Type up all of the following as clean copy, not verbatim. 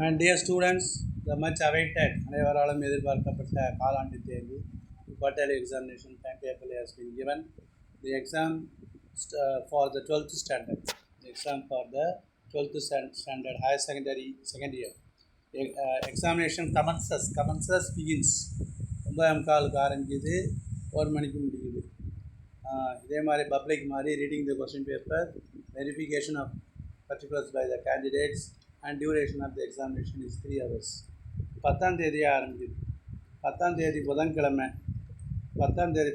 And dear students, the much awaited அனைவராலும் எதிர்பார்க்கப்பட்ட காலாண்டு தேர்வு quarterly examination timetable has been given. The exam for the 12th standard, the exam for the 12th standard higher secondary second year. Examination commences begins. 9:15 ஆரம்பிக்குது, 1 மணிக்கு முடியுது. இதே மாதிரி public மாதிரி reading the question paper, verification of particulars by the candidates and duration of the examination is 3 hours. 10ஆம் தேதி ஆரம்பிக்குது. 10ஆம் தேதி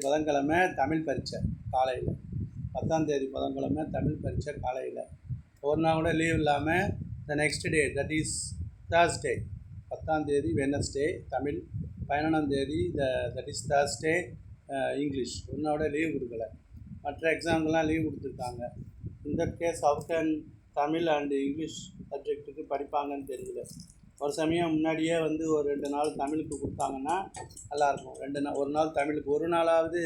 புதன்கிழமை தமிழ் பரீட்சை காலையில். 10ஆம் தேதி புதன்கிழமை தமிழ் பரீட்சை காலையில். ஒரு நாள் கூட லீவ் இல்லாமல் the next day that is Thursday. 10ஆம் தேதி வெனஸ்டே தமிழ். 11ஆம் தேதி தட் இஸ் தேர்ஸ்டே இங்கிலீஷ். ஒரு நாள் கூட லீவ் கொடுக்கல. மற்ற எக்ஸாம்க்கெலாம் லீவ் கொடுத்துருக்காங்க. இந்த கேஸ் அவுட்கன் தமிழ் அண்டு இங்கிலீஷ் சப்ஜெக்ட்டுக்கு படிப்பாங்கன்னு தெரியல. ஒரு சமயம் முன்னாடியே ஒரு 2 நாள் தமிழுக்கு கொடுத்தாங்கன்னா நல்லாயிருக்கும். ஒரு நாள் தமிழுக்கு, ஒரு நாளாவது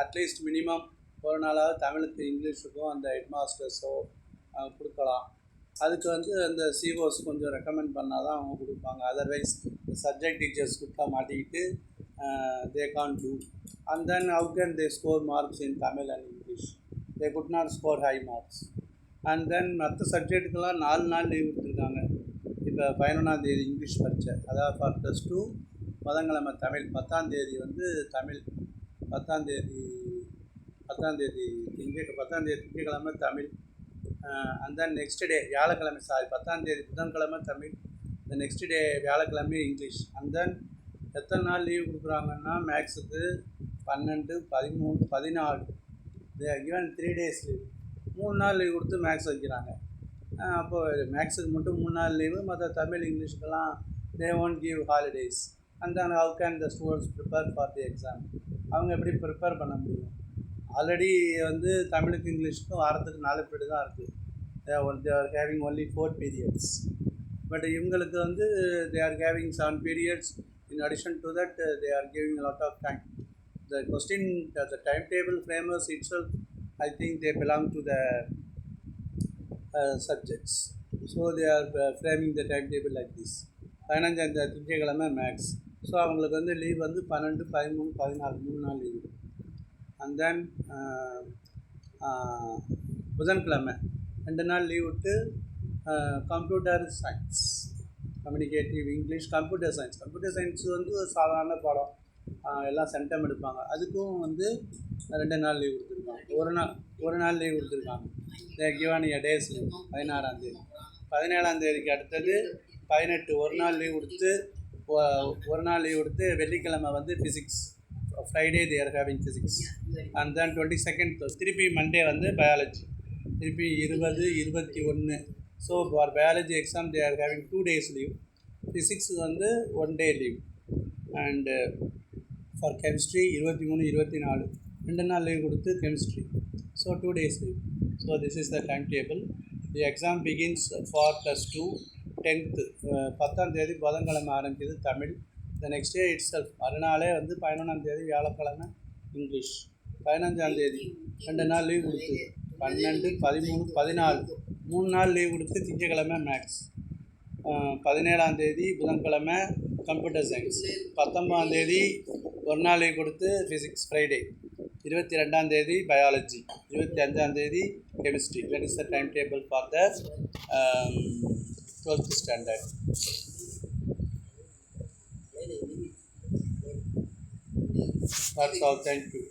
அட்லீஸ்ட் மினிமம் ஒரு நாளாவது தமிழுக்கு இங்கிலீஷுக்கும் அந்த ஹெட் மாஸ்டர்ஸோ கொடுக்கலாம். அதுக்கு அந்த சிஓஸ் கொஞ்சம் ரெக்கமெண்ட் பண்ணால் தான் அவங்க கொடுப்பாங்க. அதர்வைஸ் சப்ஜெக்ட் டீச்சர்ஸ் கொடுத்தா மாட்டிக்கிட்டு they can't do. And then how can they score marks in Tamil and English? They could not score high marks. And then மற்ற சப்ஜெக்ட்டுக்கெல்லாம் 4 நாள் லீவ் கொடுத்துருக்காங்க. இப்போ 11ஆம் தேதி இங்கிலீஷ் பரீட்சை, அதாவது ஃபார் +2 புதன்கிழமை தமிழ். 10ஆம் தேதி தமிழ். 10ஆம் தேதி திங்கட்கிழமை Tamil. And then next day வியாழக்கிழமை, 10ஆம் தேதி புதன்கிழமை தமிழ். இந்த நெக்ஸ்ட் டே வியாழக்கிழமை இங்கிலீஷ். அண்ட் தென் எத்தனை நாள் லீவ் கொடுக்குறாங்கன்னா மேக்ஸுக்கு 12, 13, 14 ஈவன் 3 days லீவ். 3 நாள் லீவ் கொடுத்து மேக்ஸ் வைக்கிறாங்க. அப்போது மேக்ஸுக்கு மட்டும் 3 நாள் லீவு, மற்ற Tamil இங்கிலீஷுக்கெல்லாம் they won't give holidays. and then how can the students prepare for the exam? அவங்க எப்படி ப்ரிப்பேர் பண்ண முடியும்? ஆல்ரெடி தமிழுக்கு இங்கிலீஷுக்கும் வாரத்துக்கு 4 பீரியட் தான் இருக்குது. they are having only 4 periods. But இவங்களுக்கு they are having 7 periods. In addition to that, they are giving a lot of time. The timetable framers itself, I think they belong to the subjects. So they are framing the timetable like this. 15ஆம் தேதி திங்கட்கிழமை maths. So அவங்களுக்கு leave 12, 13, 14 3 நாள் leave. And then புதன்கிழமை 2 நாள் leave விட்டு computer science, communicative English, computer science. Computer science சாதாரண பாடம், எல்லாம் சென்டம் எடுப்பாங்க. அதுக்கும் 2 நாள் லீவ் கொடுத்துருக்காங்க. ஒரு நாள் லீவ் கொடுத்துருக்காங்க. Given a days leave. 16ஆம் தேதி. 17ஆம் தேதிக்கு அடுத்தது 18 ஒரு நாள் லீவ் கொடுத்து வெள்ளிக்கிழமை physics. Friday they are having physics. and then 22nd திருப்பி மண்டே பயாலஜி. திருப்பி 20, 21. So for biology exam they are having 2 days leave. Physics 1 day leave. and for chemistry 23, 24 2 நாள் லீவ் கொடுத்து chemistry. So 2 days leave. So this is the time table. The exam begins for +2 10th. 10ஆம் தேதி புதன்கிழமை ஆரம்பிக்குது Tamil. The next day it self மறுநாளே 11ஆம் தேதி வியாழக்கிழமை இங்கிலீஷ். 15ஆம் தேதி 2 நாள் லீவ் கொடுத்து 12, 13, 14 3 நாள் லீவ் கொடுத்து திங்கட்கிழமை மேக்ஸ். 17ஆம் தேதி புதன்கிழமை கம்ப்யூட்டர் சயின்ஸ். 19ஆம் தேதி ஒரு நாள் லீவ் கொடுத்து ஃபிசிக்ஸ் ஃப்ரைடே. 22ஆம் தேதி பயாலஜி. 25ஆம் தேதி chemistry. That is the time table for the 12th standard. That's all. Thank you.